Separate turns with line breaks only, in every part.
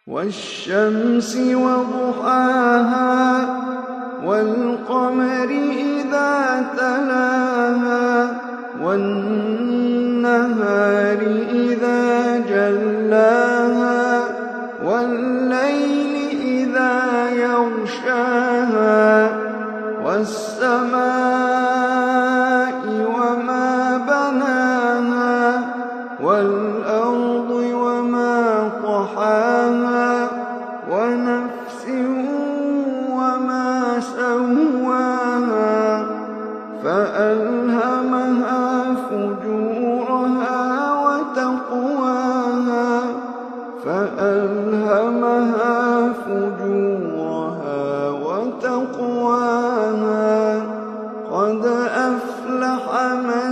والشمس وضحاها والقمر إذا تلاها والنهار إذا جلاها والليل إذا يغشاها والسماء وما بناها والأرض وما طحاها ونفس وما سواها فألهمها فجورها وتقواها فألهمها فجورها وتقواها قد أفلح من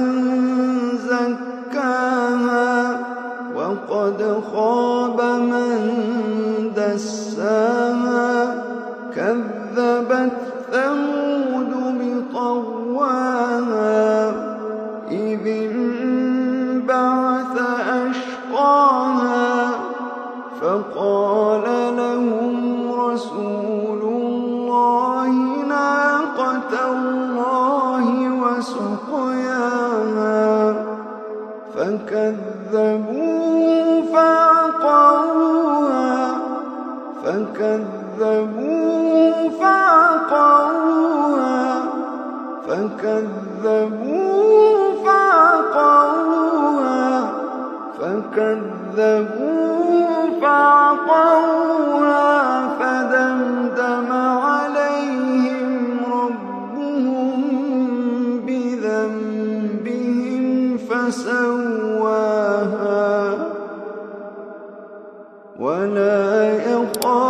زكاها وقد خاب من دساها كذبت ثمود بطغواها إذ انبعث أشقاها فقال لهم رسول الله ناقة الله وسقياها فكذبوه فعقروها فدمدم عليهم ربهم بذنبهم فسواها ولا يخاف